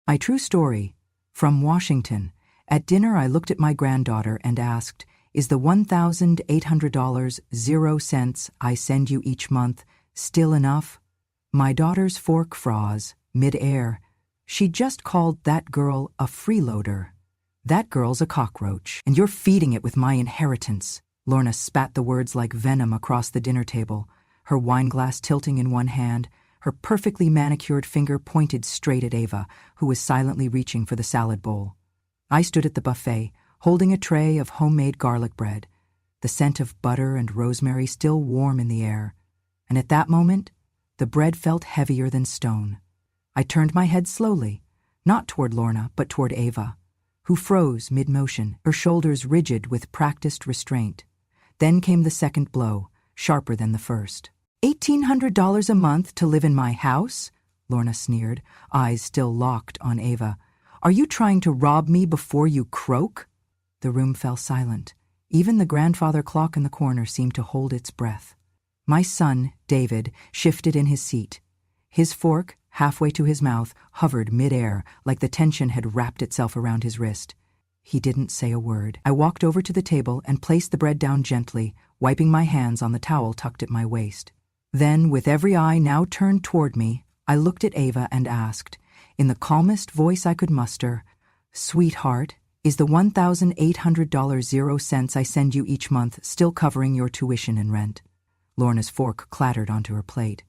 My true story. From Washington. At dinner I looked at my granddaughter and asked, is the $1,800 0 cents I send you each month still enough? My daughter's fork froze, mid-air. She just called that girl a freeloader. That girl's a cockroach, and you're feeding it with my inheritance. Lorna spat the words like venom across the dinner table, her wineglass tilting in one hand, her perfectly manicured finger pointed straight at Ava, who was silently reaching for the salad bowl. I stood at the buffet, holding a tray of homemade garlic bread, the scent of butter and rosemary still warm in the air, and at that moment, the bread felt heavier than stone. I turned my head slowly, not toward Lorna, but toward Ava, who froze mid-motion, her shoulders rigid with practiced restraint. Then came the second blow, sharper than the first. $1,800 a month to live in my house? Lorna sneered, eyes still locked on Ava. Are you trying to rob me before you croak? The room fell silent. Even the grandfather clock in the corner seemed to hold its breath. My son, David, shifted in his seat. His fork, halfway to his mouth, hovered mid-air like the tension had wrapped itself around his wrist. He didn't say a word. I walked over to the table and placed the bread down gently, wiping my hands on the towel tucked at my waist. Then, with every eye now turned toward me, I looked at Ava and asked, in the calmest voice I could muster, Sweetheart, is the $1,800 0 cents I send you each month still covering your tuition and rent? Lorna's fork clattered onto her plate.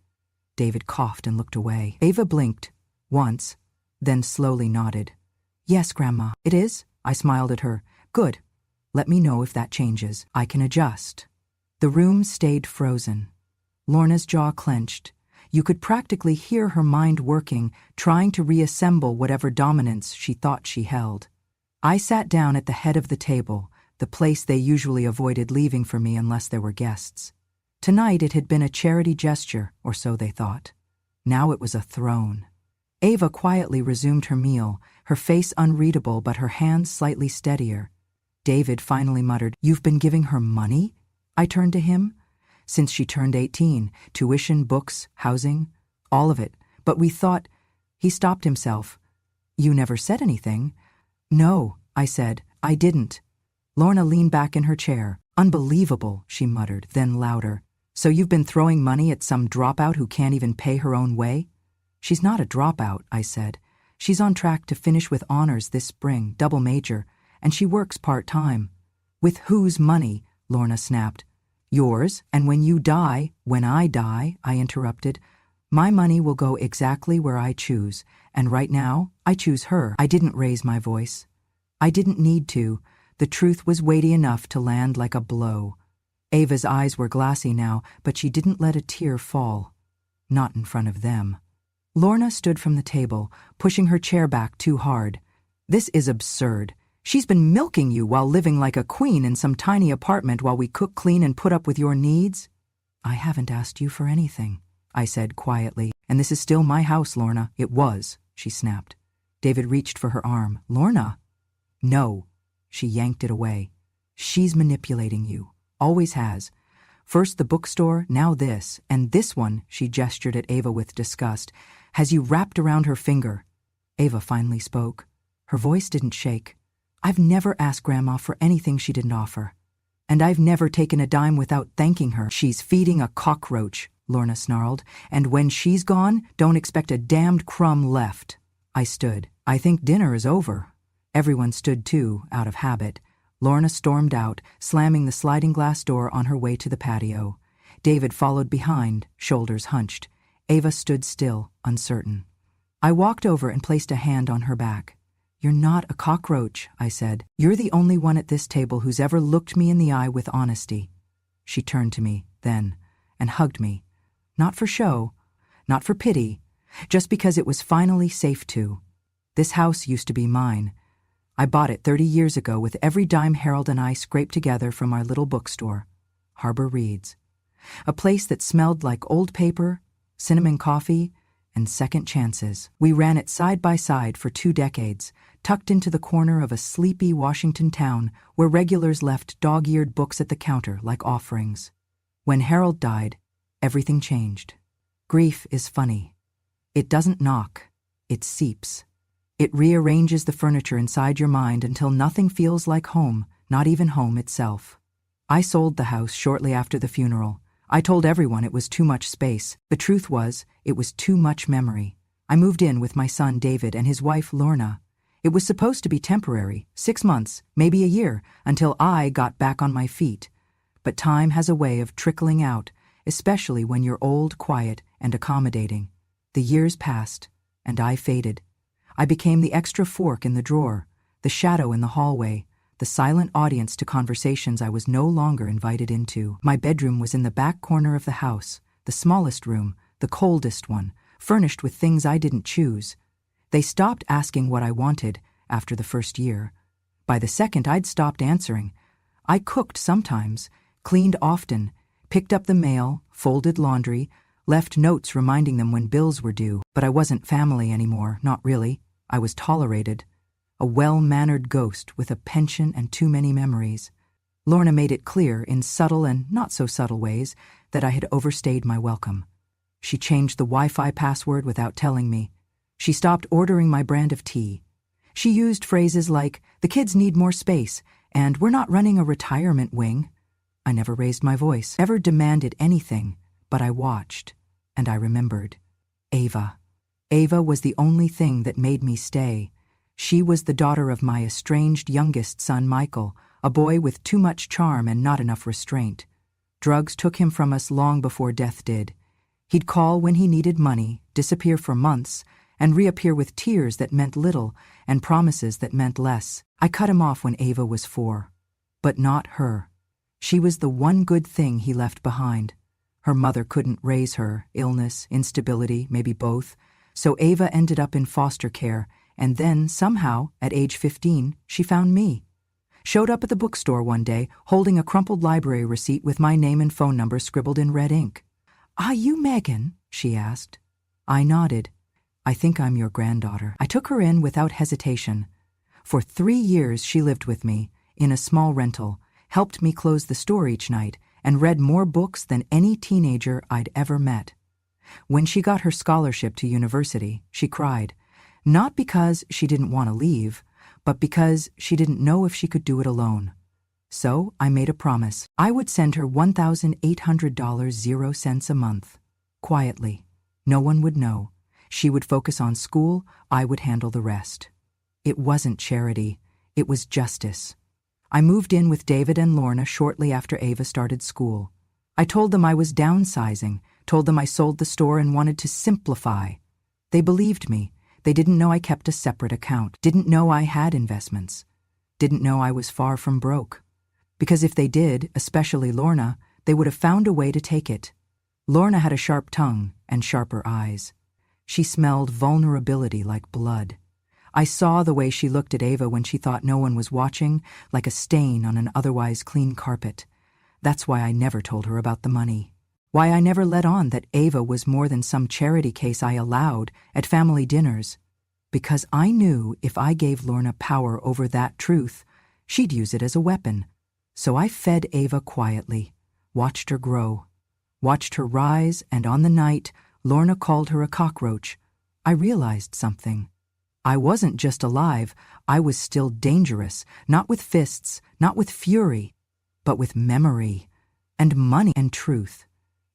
David coughed and looked away. Ava blinked, once, then slowly nodded. Yes, Grandma, it is. I smiled at her. Good. Let me know if that changes. I can adjust. The room stayed frozen. Lorna's jaw clenched. You could practically hear her mind working, trying to reassemble whatever dominance she thought she held. I sat down at the head of the table, the place they usually avoided leaving for me unless there were guests. Tonight it had been a charity gesture, or so they thought. Now it was a throne. Ava quietly resumed her meal, her face unreadable but her hands slightly steadier. David finally muttered, You've been giving her money? I turned to him. Since she turned 18, tuition, books, housing, all of it. But we thought... He stopped himself. You never said anything. No, I said, I didn't. Lorna leaned back in her chair. Unbelievable, she muttered, then louder. So you've been throwing money at some dropout who can't even pay her own way? She's not a dropout, I said. She's on track to finish with honors this spring, double major, and she works part-time. With whose money? Lorna snapped. Yours, and when I die, I interrupted, my money will go exactly where I choose, and right now, I choose her. I didn't raise my voice. I didn't need to. The truth was weighty enough to land like a blow. Ava's eyes were glassy now, but she didn't let a tear fall. Not in front of them. Lorna stood from the table, pushing her chair back too hard. This is absurd. She's been milking you while living like a queen in some tiny apartment while we cook, clean, and put up with your needs? I haven't asked you for anything, I said quietly. And this is still my house, Lorna. It was, she snapped. David reached for her arm. Lorna? No. She yanked it away. She's manipulating you. Always has. First the bookstore, now this, and this one, she gestured at Ava with disgust, has you wrapped around her finger. Ava finally spoke. Her voice didn't shake. I've never asked Grandma for anything she didn't offer. And I've never taken a dime without thanking her. She's feeding a cockroach, Lorna snarled, and when she's gone, don't expect a damned crumb left. I stood. I think dinner is over. Everyone stood too, out of habit. Lorna stormed out, slamming the sliding glass door on her way to the patio. David followed behind, shoulders hunched. Ava stood still, uncertain. I walked over and placed a hand on her back. You're not a cockroach, I said. You're the only one at this table who's ever looked me in the eye with honesty. She turned to me, then, and hugged me. Not for show, not for pity, just because it was finally safe to. This house used to be mine. I bought it 30 years ago with every dime Harold and I scraped together from our little bookstore, Harbor Reads. A place that smelled like old paper, cinnamon coffee, and second chances. We ran it side by side for 2 decades, tucked into the corner of a sleepy Washington town where regulars left dog-eared books at the counter like offerings. When Harold died, everything changed. Grief is funny. It doesn't knock, it seeps. It rearranges the furniture inside your mind until nothing feels like home, not even home itself. I sold the house shortly after the funeral. I told everyone it was too much space. The truth was, it was too much memory. I moved in with my son David and his wife Lorna. It was supposed to be temporary, 6 months, maybe a year, until I got back on my feet. But time has a way of trickling out, especially when you're old, quiet, and accommodating. The years passed, and I faded. I became the extra fork in the drawer, the shadow in the hallway, the silent audience to conversations I was no longer invited into. My bedroom was in the back corner of the house, the smallest room, the coldest one, furnished with things I didn't choose. They stopped asking what I wanted after the first year. By the second, I'd stopped answering. I cooked sometimes, cleaned often, picked up the mail, folded laundry, left notes reminding them when bills were due. But I wasn't family anymore, not really. I was tolerated. A well-mannered ghost with a pension and too many memories. Lorna made it clear in subtle and not-so-subtle ways that I had overstayed my welcome. She changed the Wi-Fi password without telling me. She stopped ordering my brand of tea. She used phrases like, "The kids need more space," and "We're not running a retirement wing." I never raised my voice, never demanded anything, but I watched, and I remembered. Ava. Ava was the only thing that made me stay. She was the daughter of my estranged youngest son, Michael, a boy with too much charm and not enough restraint. Drugs took him from us long before death did. He'd call when he needed money, disappear for months, and reappear with tears that meant little and promises that meant less. I cut him off when Ava was 4. But not her. She was the one good thing he left behind. Her mother couldn't raise her, illness, instability, maybe both, so Ava ended up in foster care, and then, somehow, at age 15, she found me. Showed up at the bookstore one day, holding a crumpled library receipt with my name and phone number scribbled in red ink. "Are you Megan?" she asked. I nodded. "I think I'm your granddaughter." I took her in without hesitation. For 3 years she lived with me, in a small rental, helped me close the store each night, and read more books than any teenager I'd ever met. When she got her scholarship to university, she cried, not because she didn't want to leave, but because she didn't know if she could do it alone. So I made a promise. I would send her $1,800 0 cents a month. Quietly. No one would know. She would focus on school, I would handle the rest. It wasn't charity, it was justice. I moved in with David and Lorna shortly after Ava started school. I told them I was downsizing, told them I sold the store and wanted to simplify. They believed me. They didn't know I kept a separate account, didn't know I had investments, didn't know I was far from broke. Because if they did, especially Lorna, they would have found a way to take it. Lorna had a sharp tongue and sharper eyes. She smelled vulnerability like blood. I saw the way she looked at Ava when she thought no one was watching, like a stain on an otherwise clean carpet. That's why I never told her about the money. Why I never let on that Ava was more than some charity case I allowed at family dinners. Because I knew if I gave Lorna power over that truth, she'd use it as a weapon. So I fed Ava quietly, watched her grow, watched her rise, and on the night Lorna called her a cockroach, I realized something. I wasn't just alive, I was still dangerous, not with fists, not with fury, but with memory, and money and truth.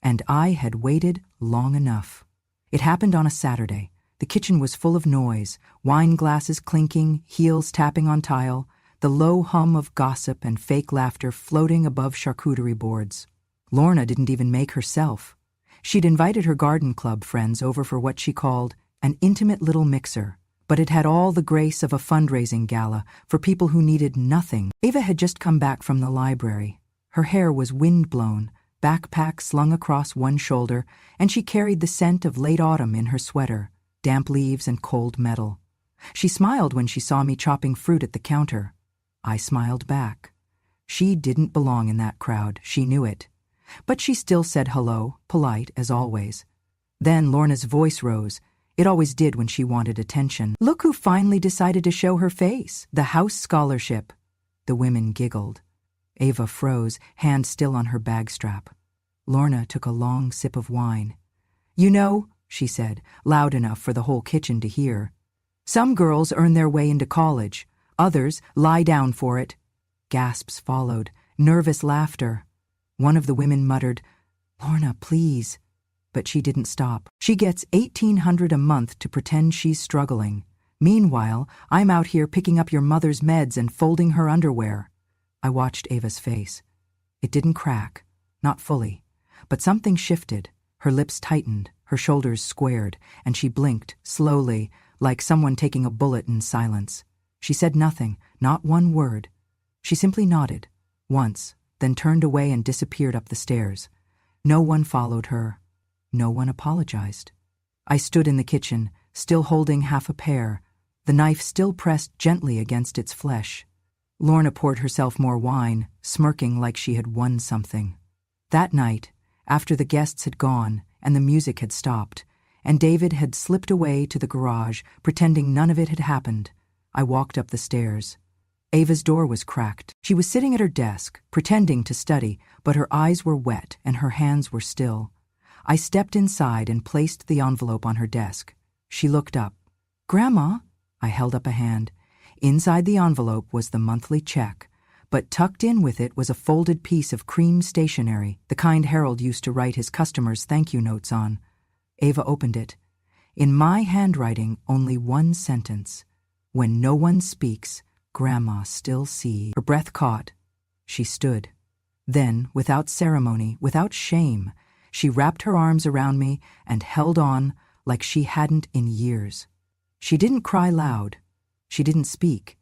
And I had waited long enough. It happened on a Saturday. The kitchen was full of noise, wine glasses clinking, heels tapping on tile, the low hum of gossip and fake laughter floating above charcuterie boards. Lorna didn't even make herself. She'd invited her garden club friends over for what she called an intimate little mixer, but it had all the grace of a fundraising gala for people who needed nothing. Ava had just come back from the library. Her hair was wind-blown, backpack slung across one shoulder, and she carried the scent of late autumn in her sweater, damp leaves and cold metal. She smiled when she saw me chopping fruit at the counter. I smiled back. She didn't belong in that crowd, she knew it. But she still said hello, polite as always. Then Lorna's voice rose. It always did when she wanted attention. "Look who finally decided to show her face. The house scholarship." The women giggled. Ava froze, hand still on her bag strap. Lorna took a long sip of wine. "You know," she said, loud enough for the whole kitchen to hear, Some girls earn their way into college. Others lie down for it. Gasps followed, nervous laughter. One of the women muttered, "Lorna, please." But she didn't stop. "She gets $1,800 a month to pretend she's struggling. Meanwhile, I'm out here picking up your mother's meds and folding her underwear." I watched Ava's face. It didn't crack, not fully, but something shifted. Her lips tightened, her shoulders squared, and she blinked, slowly, like someone taking a bullet in silence. She said nothing, not one word. She simply nodded, once, then turned away and disappeared up the stairs. No one followed her. No one apologized. I stood in the kitchen, still holding half a pear, the knife still pressed gently against its flesh. Lorna poured herself more wine, smirking like she had won something. That night, after the guests had gone and the music had stopped, and David had slipped away to the garage, pretending none of it had happened, I walked up the stairs. Ava's door was cracked. She was sitting at her desk, pretending to study, but her eyes were wet and her hands were still. I stepped inside and placed the envelope on her desk. She looked up. "Grandma?" I held up a hand. Inside the envelope was the monthly check, but tucked in with it was a folded piece of cream stationery, the kind Harold used to write his customers' thank you notes on. Ava opened it. In my handwriting, only one sentence. "When no one speaks, Grandma still sees." Her breath caught. She stood. Then, without ceremony, without shame, she wrapped her arms around me and held on like she hadn't in years. She didn't cry loud. She didn't speak.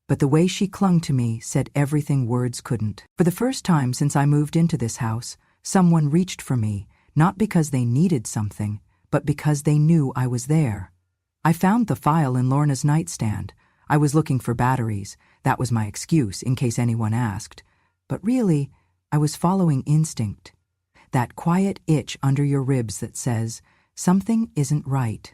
But the way she clung to me said everything words couldn't. For the first time since I moved into this house, someone reached for me, not because they needed something, but because they knew I was there. I found the file in Lorna's nightstand. I was looking for batteries. That was my excuse, in case anyone asked. But really, I was following instinct. That quiet itch under your ribs that says, something isn't right.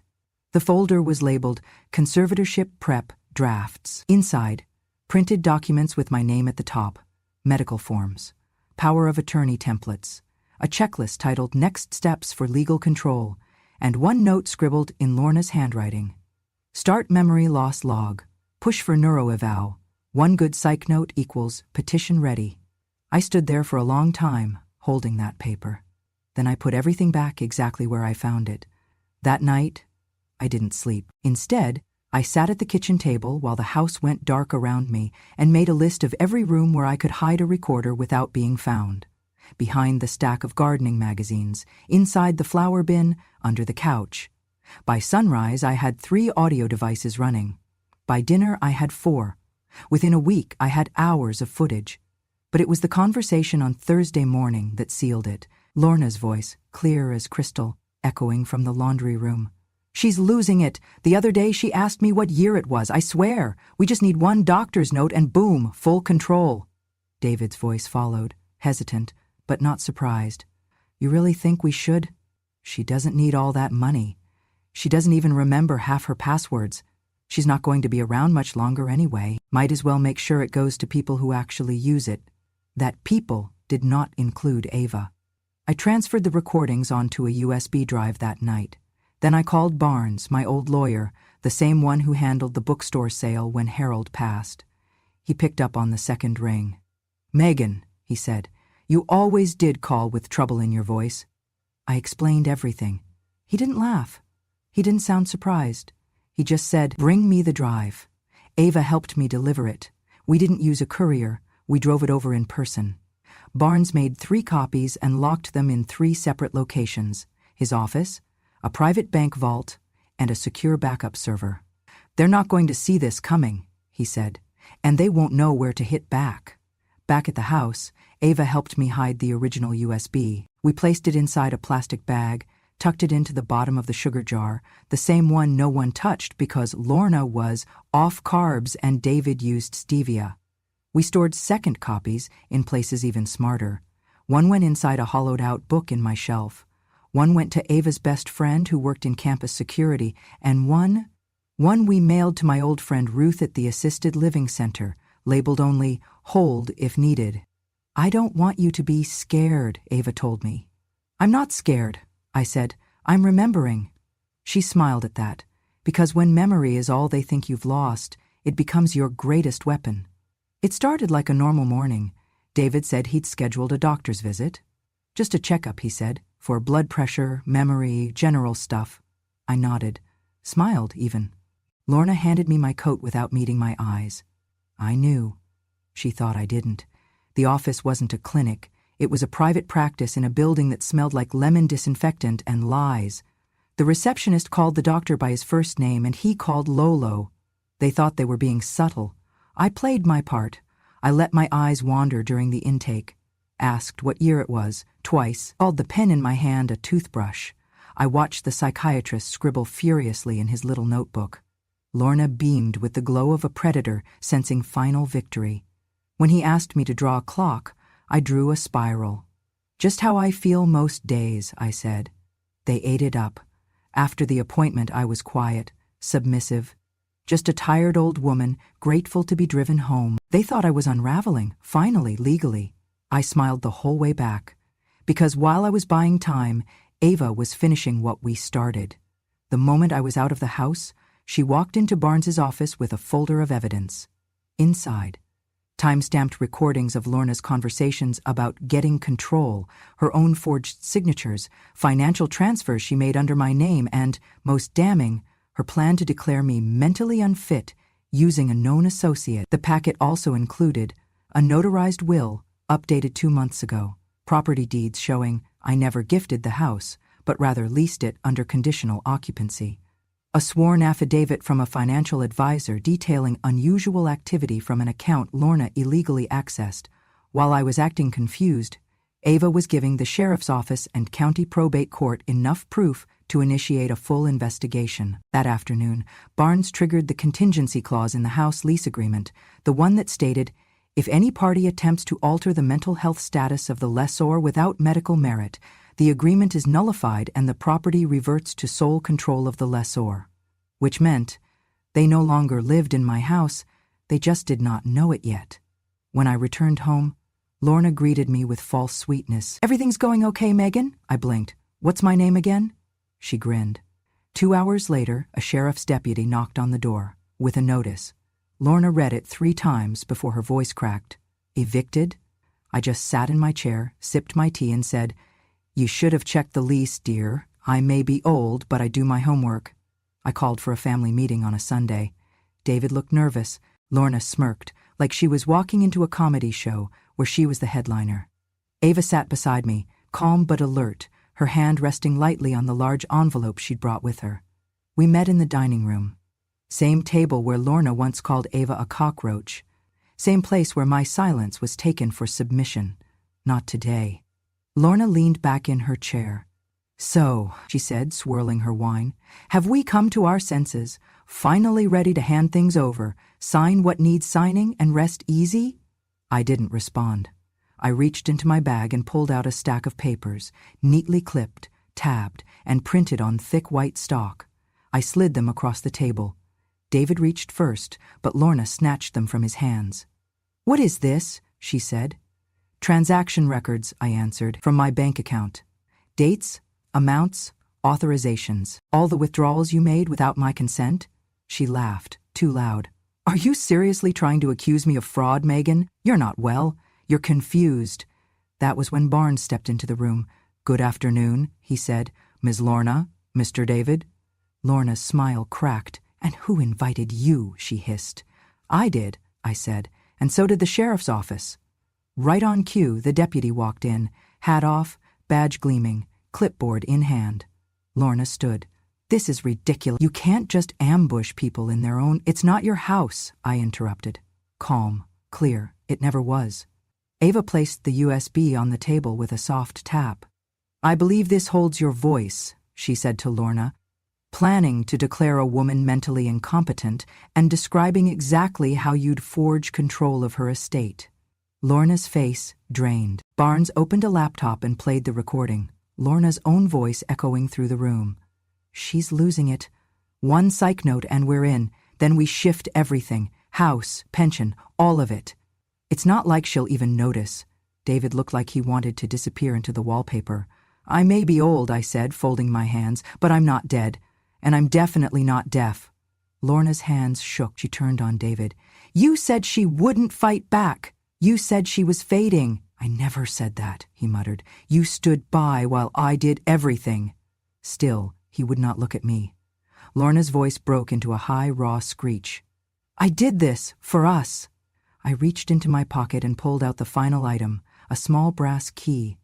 The folder was labeled Conservatorship Prep Drafts. Inside, printed documents with my name at the top, medical forms, power of attorney templates, a checklist titled Next Steps for Legal Control, and one note scribbled in Lorna's handwriting. Start memory loss log. Push for neuroeval. One good psych note equals petition ready. I stood there for a long time, holding that paper. Then I put everything back exactly where I found it. That night, I didn't sleep. Instead, I sat at the kitchen table while the house went dark around me and made a list of every room where I could hide a recorder without being found. Behind the stack of gardening magazines, inside the flower bin, under the couch. By sunrise, I had 3 audio devices running. By dinner, I had 4. Within a week, I had hours of footage. But it was the conversation on Thursday morning that sealed it. Lorna's voice, clear as crystal, echoing from the laundry room. "She's losing it. The other day she asked me what year it was. I swear. We just need one doctor's note and boom, full control." David's voice followed, hesitant, but not surprised. "You really think we should? She doesn't need all that money. She doesn't even remember half her passwords. She's not going to be around much longer anyway. Might as well make sure it goes to people who actually use it." That people did not include Ava. I transferred the recordings onto a USB drive that night. Then I called Barnes, my old lawyer, the same one who handled the bookstore sale when Harold passed. He picked up on the second ring. "Megan," he said, "you always did call with trouble in your voice." I explained everything. He didn't laugh. He didn't sound surprised. He just said, "Bring me the drive." Ava helped me deliver it. We didn't use a courier. We drove it over in person. Barnes made 3 copies and locked them in 3 separate locations: his office, a private bank vault, and a secure backup server. "They're not going to see this coming," he said, "and they won't know where to hit back." Back at the house, Ava helped me hide the original USB. We placed it inside a plastic bag, tucked it into the bottom of the sugar jar, the same one no one touched because Lorna was off carbs and David used stevia. We stored second copies in places even smarter. One went inside a hollowed-out book in my shelf. One went to Ava's best friend who worked in campus security, and one we mailed to my old friend Ruth at the assisted living center, labeled only, "Hold if needed." "I don't want you to be scared," Ava told me. "I'm not scared," I said. "I'm remembering." She smiled at that. Because when memory is all they think you've lost, it becomes your greatest weapon. It started like a normal morning. David said he'd scheduled a doctor's visit. Just a checkup, he said, for blood pressure, memory, general stuff. I nodded, smiled even. Lorna handed me my coat without meeting my eyes. I knew. She thought I didn't. The office wasn't a clinic. It was a private practice in a building that smelled like lemon disinfectant and lies. The receptionist called the doctor by his first name and he called Lolo. They thought they were being subtle. I played my part. I let my eyes wander during the intake. Asked what year it was, twice, called the pen in my hand a toothbrush. I watched the psychiatrist scribble furiously in his little notebook. Lorna beamed with the glow of a predator sensing final victory. When he asked me to draw a clock, I drew a spiral. Just how I feel most days, I said. They ate it up. After the appointment, I was quiet, submissive. Just a tired old woman, grateful to be driven home. They thought I was unraveling, finally, legally. I smiled the whole way back. Because while I was buying time, Ava was finishing what we started. The moment I was out of the house, she walked into Barnes's office with a folder of evidence. Inside, time-stamped recordings of Lorna's conversations about getting control, her own forged signatures, financial transfers she made under my name, and, most damning, her plan to declare me mentally unfit using a known associate. The packet also included a notarized will updated 2 months ago, property deeds showing I never gifted the house, but rather leased it under conditional occupancy, a sworn affidavit from a financial advisor detailing unusual activity from an account Lorna illegally accessed. While I was acting confused, Ava was giving the sheriff's office and county probate court enough proof to initiate a full investigation. That afternoon, Barnes triggered the contingency clause in the house lease agreement, the one that stated, if any party attempts to alter the mental health status of the lessor without medical merit, the agreement is nullified and the property reverts to sole control of the lessor. Which meant, they no longer lived in my house, they just did not know it yet. When I returned home, Lorna greeted me with false sweetness. Everything's going okay, Megan? I blinked. What's my name again? She grinned. 2 hours later, a sheriff's deputy knocked on the door, with a notice. Lorna read it 3 times before her voice cracked. Evicted? I just sat in my chair, sipped my tea and said, You should have checked the lease, dear. I may be old, but I do my homework. I called for a family meeting on a Sunday. David looked nervous. Lorna smirked, like she was walking into a comedy show where she was the headliner. Ava sat beside me, calm but alert, her hand resting lightly on the large envelope she'd brought with her. We met in the dining room. Same table where Lorna once called Ava a cockroach. Same place where my silence was taken for submission. Not today. Lorna leaned back in her chair. So, she said, swirling her wine, have we come to our senses, finally ready to hand things over, sign what needs signing, and rest easy? I didn't respond. I reached into my bag and pulled out a stack of papers, neatly clipped, tabbed, and printed on thick white stock. I slid them across the table. David reached first, but Lorna snatched them from his hands. What is this? She said. Transaction records, I answered, from my bank account. Dates, amounts, authorizations, all the withdrawals you made without my consent? She laughed, too loud. Are you seriously trying to accuse me of fraud, Megan? You're not well. You're confused. That was when Barnes stepped into the room. Good afternoon, he said. Ms. Lorna, Mr. David. Lorna's smile cracked. And who invited you? She hissed. I did, I said, and so did the sheriff's office. Right on cue, the deputy walked in, hat off, badge gleaming, clipboard in hand. Lorna stood. This is ridiculous. You can't just ambush people in their own— It's not your house, I interrupted. Calm, clear, it never was. Ava placed the USB on the table with a soft tap. I believe this holds your voice, she said to Lorna, planning to declare a woman mentally incompetent and describing exactly how you'd forge control of her estate. Lorna's face drained. Barnes opened a laptop and played the recording, Lorna's own voice echoing through the room. She's losing it. One psych note and we're in. Then we shift everything. House, pension, all of it. It's not like she'll even notice. David looked like he wanted to disappear into the wallpaper. I may be old, I said, folding my hands, but I'm not dead. and I'm definitely not deaf. Lorna's hands shook. She turned on David. You said she wouldn't fight back. You said she was fading. I never said that, he muttered. You stood by while I did everything. Still, he would not look at me. Lorna's voice broke into a high, raw screech. I did this for us. I reached into my pocket and pulled out the final item, a small brass key.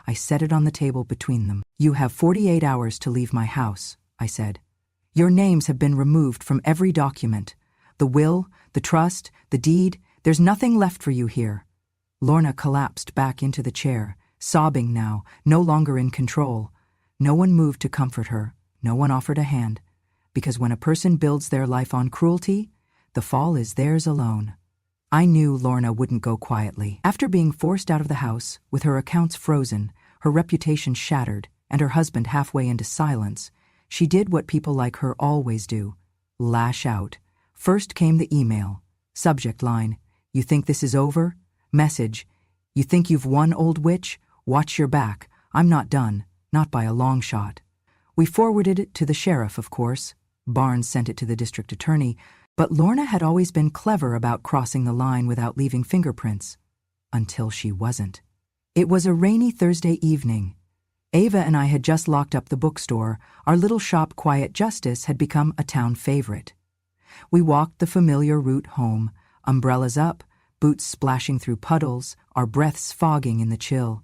I set it on the table between them. You have 48 hours to leave my house, I said. Your names have been removed from every document. The will, the trust, the deed, there's nothing left for you here. Lorna collapsed back into the chair, sobbing now, no longer in control. No one moved to comfort her. No one offered a hand. Because when a person builds their life on cruelty, the fall is theirs alone. I knew Lorna wouldn't go quietly. After being forced out of the house, with her accounts frozen, her reputation shattered, and her husband halfway into silence, she did what people like her always do, lash out. First came the email. Subject line, you think this is over? Message, you think you've won, old witch? Watch your back. I'm not done, not by a long shot. We forwarded it to the sheriff, of course. Barnes sent it to the district attorney, but Lorna had always been clever about crossing the line without leaving fingerprints. Until she wasn't. It was a rainy Thursday evening. Ava and I had just locked up the bookstore. Our little shop, Quiet Justice, had become a town favorite. We walked the familiar route home, umbrellas up, boots splashing through puddles, our breaths fogging in the chill.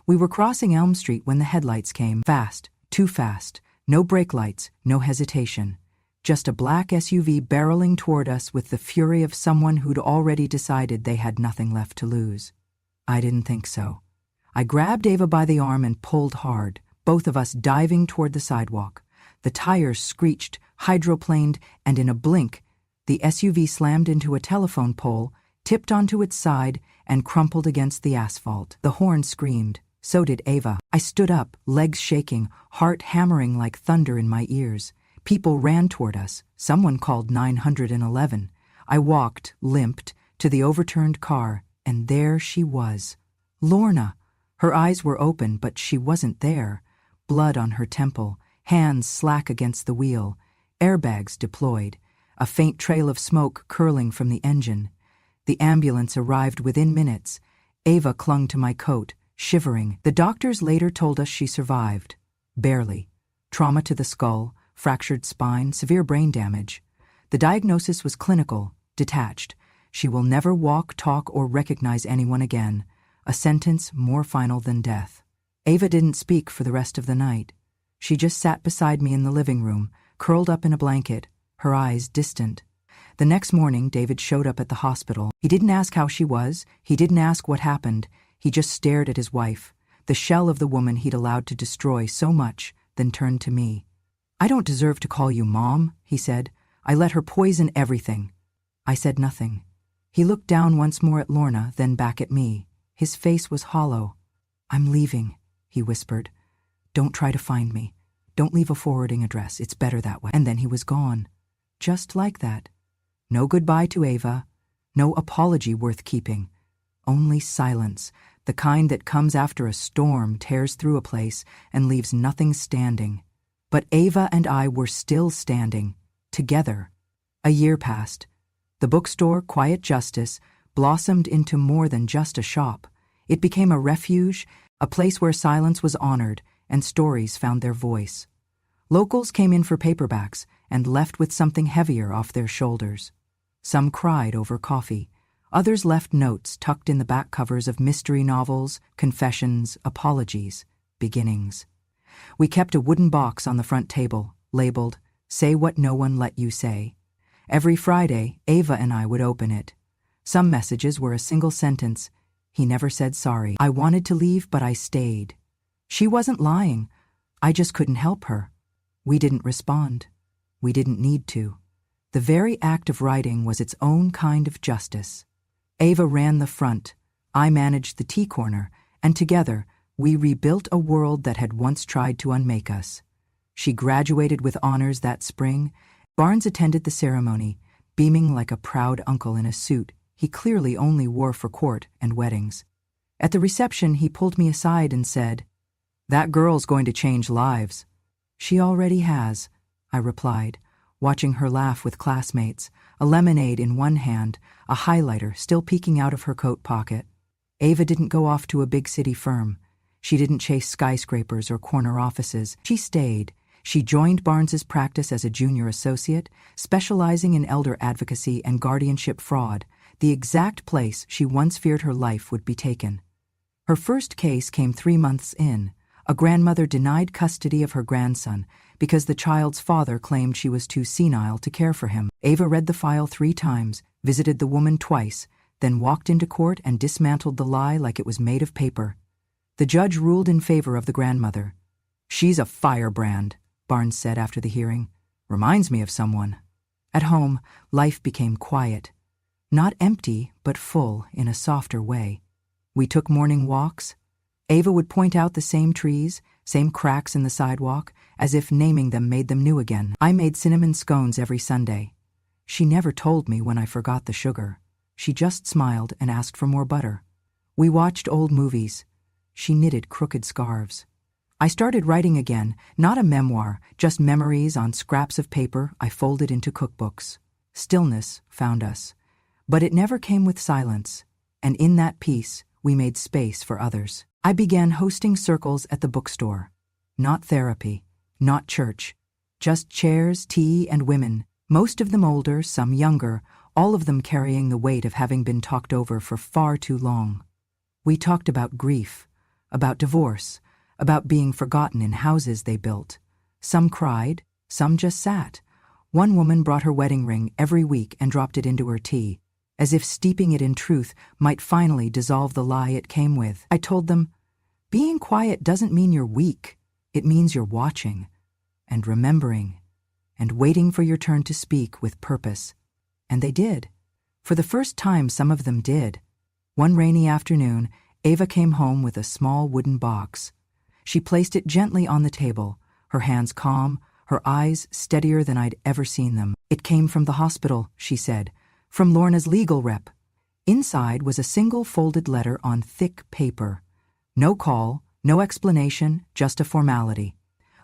We were crossing Elm Street when the headlights came. Fast, too fast, no brake lights, no hesitation. Just a black SUV barreling toward us with the fury of someone who'd already decided they had nothing left to lose. I didn't think so. I grabbed Ava by the arm and pulled hard, both of us diving toward the sidewalk. The tires screeched, hydroplaned, and in a blink, the SUV slammed into a telephone pole, tipped onto its side, and crumpled against the asphalt. The horn screamed. So did Ava. I stood up, legs shaking, heart hammering like thunder in my ears. People ran toward us. Someone called 911. I walked, limped, to the overturned car, and there she was. Lorna. Her eyes were open, but she wasn't there. Blood on her temple, hands slack against the wheel, airbags deployed, a faint trail of smoke curling from the engine. The ambulance arrived within minutes. Ava clung to my coat, shivering. The doctors later told us she survived. Barely. Trauma to the skull, fractured spine, severe brain damage. The diagnosis was clinical, detached. She will never walk, talk, or recognize anyone again. A sentence more final than death. Ava didn't speak for the rest of the night. She just sat beside me in the living room, curled up in a blanket, her eyes distant. The next morning, David showed up at the hospital. He didn't ask how she was. He didn't ask what happened. He just stared at his wife, the shell of the woman he'd allowed to destroy so much, then turned to me. I don't deserve to call you Mom, he said. I let her poison everything. I said nothing. He looked down once more at Lorna, then back at me. His face was hollow. I'm leaving, he whispered. Don't try to find me. Don't leave a forwarding address. It's better that way. And then he was gone. Just like that. No goodbye to Ava. No apology worth keeping. Only silence, the kind that comes after a storm tears through a place and leaves nothing standing. But Ava and I were still standing, together. A year passed. The bookstore, Quiet Justice, blossomed into more than just a shop. It became a refuge, a place where silence was honored and stories found their voice. Locals came in for paperbacks and left with something heavier off their shoulders. Some cried over coffee. Others left notes tucked in the back covers of mystery novels, confessions, apologies, beginnings. We kept a wooden box on the front table, labeled, Say What No One Let You Say. Every Friday, Ava and I would open it. Some messages were a single sentence. He never said sorry. I wanted to leave, but I stayed. She wasn't lying. I just couldn't help her. We didn't respond. We didn't need to. The very act of writing was its own kind of justice. Ava ran the front. I managed the tea corner, and together, we rebuilt a world that had once tried to unmake us. She graduated with honors that spring. Barnes attended the ceremony, beaming like a proud uncle in a suit he clearly only wore for court and weddings. At the reception, he pulled me aside and said, That girl's going to change lives. She already has, I replied, watching her laugh with classmates, a lemonade in one hand, a highlighter still peeking out of her coat pocket. Ava didn't go off to a big city firm. She didn't chase skyscrapers or corner offices. She stayed. She joined Barnes's practice as a junior associate, specializing in elder advocacy and guardianship fraud, the exact place she once feared her life would be taken. Her first case came 3 months in. A grandmother denied custody of her grandson because the child's father claimed she was too senile to care for him. Ava read the file 3 times, visited the woman twice, then walked into court and dismantled the lie like it was made of paper. The judge ruled in favor of the grandmother. "She's a firebrand," Barnes said after the hearing. "Reminds me of someone." At home, life became quiet. Not empty, but full in a softer way. We took morning walks. Ava would point out the same trees, same cracks in the sidewalk, as if naming them made them new again. I made cinnamon scones every Sunday. She never told me when I forgot the sugar. She just smiled and asked for more butter. We watched old movies. She knitted crooked scarves. I started writing again, not a memoir, just memories on scraps of paper I folded into cookbooks. Stillness found us. But it never came with silence, and in that peace, we made space for others. I began hosting circles at the bookstore. Not therapy, not church, just chairs, tea, and women, most of them older, some younger, all of them carrying the weight of having been talked over for far too long. We talked about grief, about divorce, about being forgotten in houses they built. Some cried, some just sat. One woman brought her wedding ring every week and dropped it into her tea, as if steeping it in truth might finally dissolve the lie it came with. I told them, being quiet doesn't mean you're weak. It means you're watching, and remembering, and waiting for your turn to speak with purpose. And they did. For the first time, some of them did. One rainy afternoon, Ava came home with a small wooden box. She placed it gently on the table, her hands calm, her eyes steadier than I'd ever seen them. "It came from the hospital," she said, "from Lorna's legal rep." Inside was a single folded letter on thick paper. No call, no explanation, just a formality.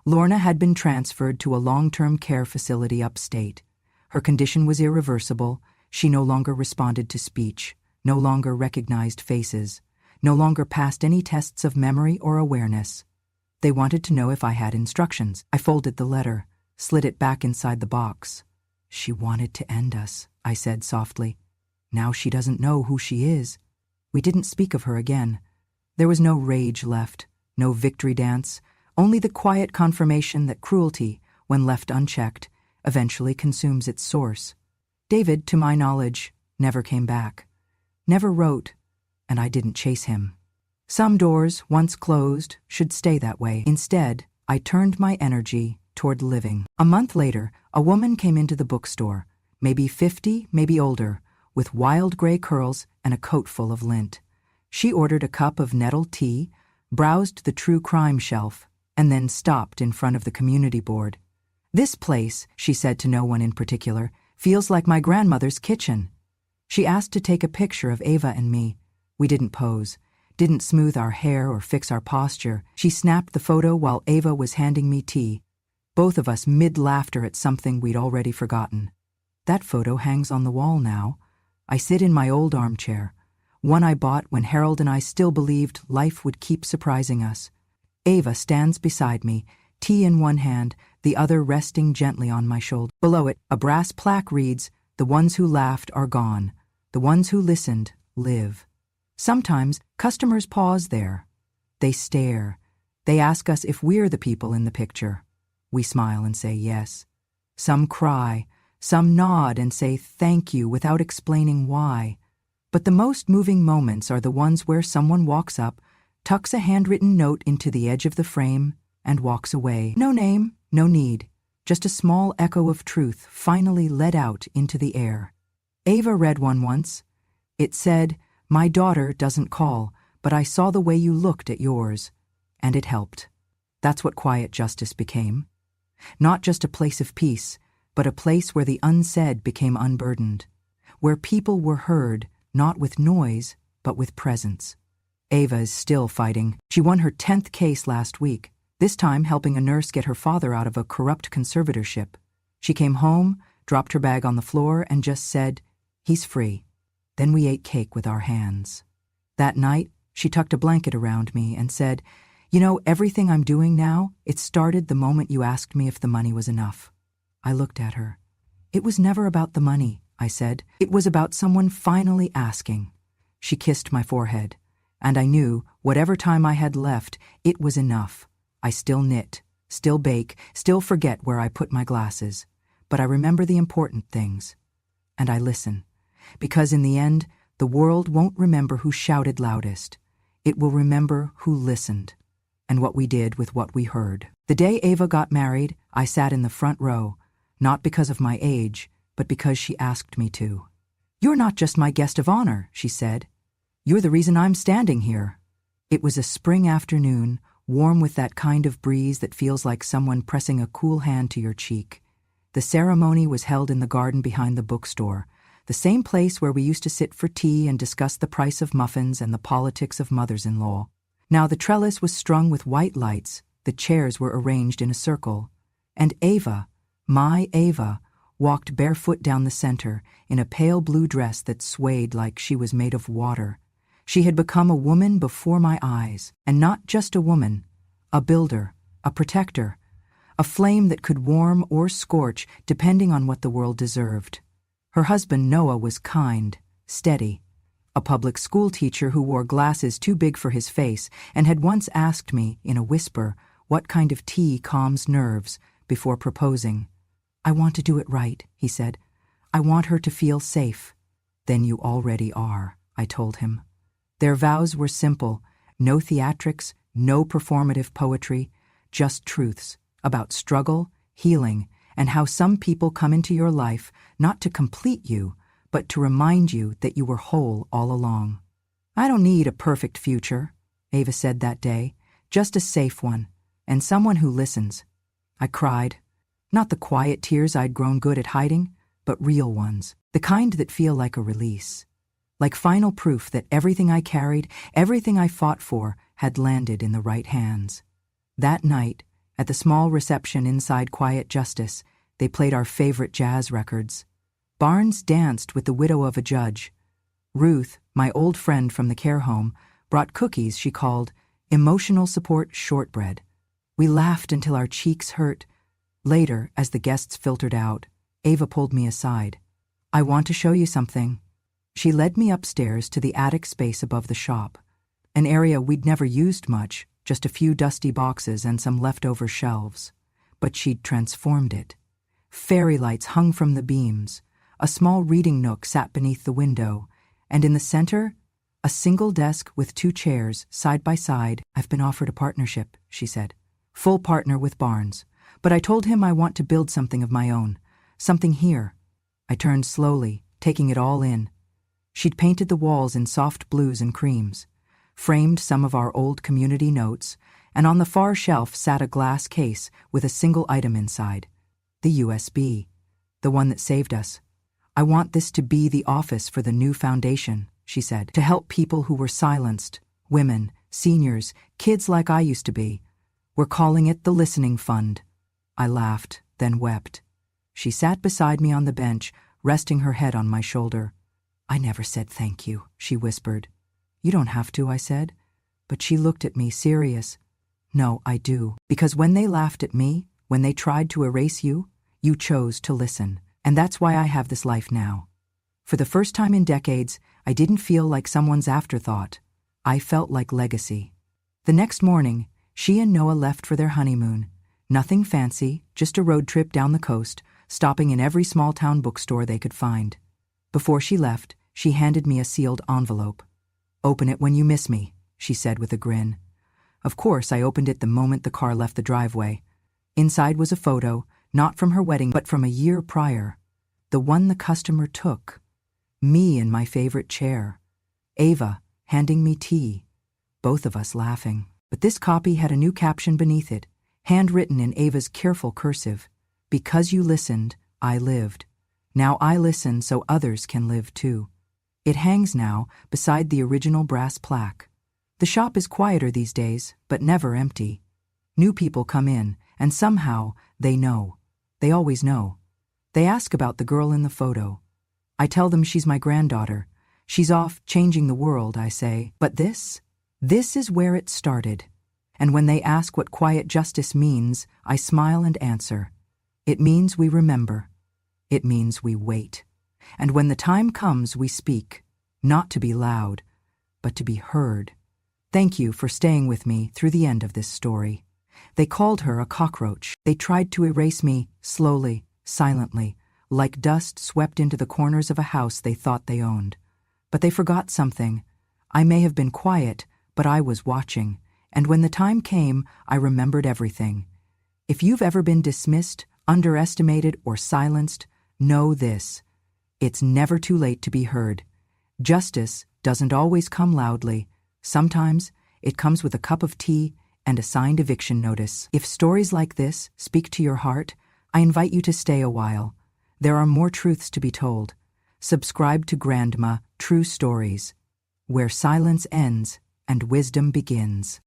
Lorna had been transferred to a long-term care facility upstate. Her condition was irreversible. She no longer responded to speech, no longer recognized faces, no longer passed any tests of memory or awareness. They wanted to know if I had instructions. I folded the letter, slid it back inside the box. "She wanted to end us," I said softly. "Now she doesn't know who she is." We didn't speak of her again. There was no rage left, no victory dance, only the quiet confirmation that cruelty, when left unchecked, eventually consumes its source. David, to my knowledge, never came back, never wrote, and I didn't chase him. Some doors, once closed, should stay that way. Instead, I turned my energy toward living. A month later, a woman came into the bookstore, maybe 50, maybe older, with wild gray curls and a coat full of lint. She ordered a cup of nettle tea, browsed the true crime shelf, and then stopped in front of the community board. "This place," she said to no one in particular, "feels like my grandmother's kitchen." She asked to take a picture of Ava and me. We didn't pose, didn't smooth our hair or fix our posture. She snapped the photo while Ava was handing me tea, both of us mid-laughter at something we'd already forgotten. That photo hangs on the wall now. I sit in my old armchair, one I bought when Harold and I still believed life would keep surprising us. Ava stands beside me, tea in one hand, the other resting gently on my shoulder. Below it, a brass plaque reads, "The ones who laughed are gone. The ones who listened live." Sometimes customers pause there. They stare. They ask us if we're the people in the picture. We smile and say yes. Some cry. Some nod and say thank you without explaining why. But the most moving moments are the ones where someone walks up, tucks a handwritten note into the edge of the frame, and walks away. No name, no need. Just a small echo of truth finally let out into the air. Ava read one once. It said, "My daughter doesn't call, but I saw the way you looked at yours." And it helped. That's what quiet justice became. Not just a place of peace, but a place where the unsaid became unburdened. Where people were heard, not with noise, but with presence. Ava is still fighting. She won her 10th case last week. this time helping a nurse get her father out of a corrupt conservatorship. She came home, dropped her bag on the floor, and just said, "He's free." Then we ate cake with our hands. That night, she tucked a blanket around me and said, "You know, everything I'm doing now, it started the moment you asked me if the money was enough." I looked at her. "It was never about the money," I said. "It was about someone finally asking." She kissed my forehead, and I knew, whatever time I had left, it was enough. I still knit, still bake, still forget where I put my glasses, but I remember the important things. And I listen, because in the end, the world won't remember who shouted loudest. It will remember who listened, and what we did with what we heard. The day Ava got married, I sat in the front row, not because of my age, but because she asked me to. "You're not just my guest of honor," she said. "You're the reason I'm standing here." It was a spring afternoon, warm with that kind of breeze that feels like someone pressing a cool hand to your cheek. The ceremony was held in the garden behind the bookstore, the same place where we used to sit for tea and discuss the price of muffins and the politics of mothers-in-law. Now the trellis was strung with white lights, the chairs were arranged in a circle, and Ava, my Ava, walked barefoot down the center in a pale blue dress that swayed like she was made of water. She had become a woman before my eyes, and not just a woman, a builder, a protector, a flame that could warm or scorch depending on what the world deserved. Her husband Noah was kind, steady, a public school teacher who wore glasses too big for his face and had once asked me, in a whisper, what kind of tea calms nerves before proposing. "I want to do it right," he said. "I want her to feel safe." "Then you already are," I told him. Their vows were simple, no theatrics, no performative poetry, just truths about struggle, healing, and how some people come into your life not to complete you, but to remind you that you were whole all along. "I don't need a perfect future," Ava said that day, "just a safe one, and someone who listens." I cried. Not the quiet tears I'd grown good at hiding, but real ones, the kind that feel like a release. Like final proof that everything I carried, everything I fought for, had landed in the right hands. That night, at the small reception inside Quiet Justice, they played our favorite jazz records. Barnes danced with the widow of a judge. Ruth, my old friend from the care home, brought cookies she called emotional support shortbread. We laughed until our cheeks hurt. Later, as the guests filtered out, Ava pulled me aside. "I want to show you something." She led me upstairs to the attic space above the shop, an area we'd never used much, just a few dusty boxes and some leftover shelves. But she'd transformed it. Fairy lights hung from the beams, a small reading nook sat beneath the window, and in the center, a single desk with 2 chairs, side by side. "I've been offered a partnership," she said. "Full partner with Barnes. But I told him I want to build something of my own, something here." I turned slowly, taking it all in. She'd painted the walls in soft blues and creams, framed some of our old community notes, and on the far shelf sat a glass case with a single item inside, the USB, the one that saved us. "I want this to be the office for the new foundation," she said, "to help people who were silenced, women, seniors, kids like I used to be. We're calling it the Listening Fund." I laughed, then wept. She sat beside me on the bench, resting her head on my shoulder. "I never said thank you," she whispered. "You don't have to," I said. But she looked at me, serious. "No, I do. Because when they laughed at me, when they tried to erase you, you chose to listen. And that's why I have this life now." For the first time in decades, I didn't feel like someone's afterthought. I felt like legacy. The next morning, she and Noah left for their honeymoon. Nothing fancy, just a road trip down the coast, stopping in every small-town bookstore they could find. Before she left, she handed me a sealed envelope. "Open it when you miss me," she said with a grin. Of course, I opened it the moment the car left the driveway. Inside was a photo, not from her wedding, but from a year prior. The one the customer took. Me in my favorite chair. Ava, handing me tea. Both of us laughing. But this copy had a new caption beneath it, handwritten in Ava's careful cursive. "Because you listened, I lived. Now I listen so others can live too." It hangs now beside the original brass plaque. The shop is quieter these days, but never empty. New people come in, and somehow they know. They always know. They ask about the girl in the photo. I tell them she's my granddaughter. She's off changing the world, I say. But this is where it started. And when they ask what quiet justice means, I smile and answer. It means we remember. It means we wait. And when the time comes, we speak, not to be loud, but to be heard. Thank you for staying with me through the end of this story. They called her a cockroach. They tried to erase me, slowly, silently, like dust swept into the corners of a house they thought they owned. But they forgot something. I may have been quiet, but I was watching, and when the time came, I remembered everything. If you've ever been dismissed, underestimated, or silenced, know this. It's never too late to be heard. Justice doesn't always come loudly. Sometimes it comes with a cup of tea and a signed eviction notice. If stories like this speak to your heart, I invite you to stay a while. There are more truths to be told. Subscribe to Grandma True Stories, where silence ends and wisdom begins.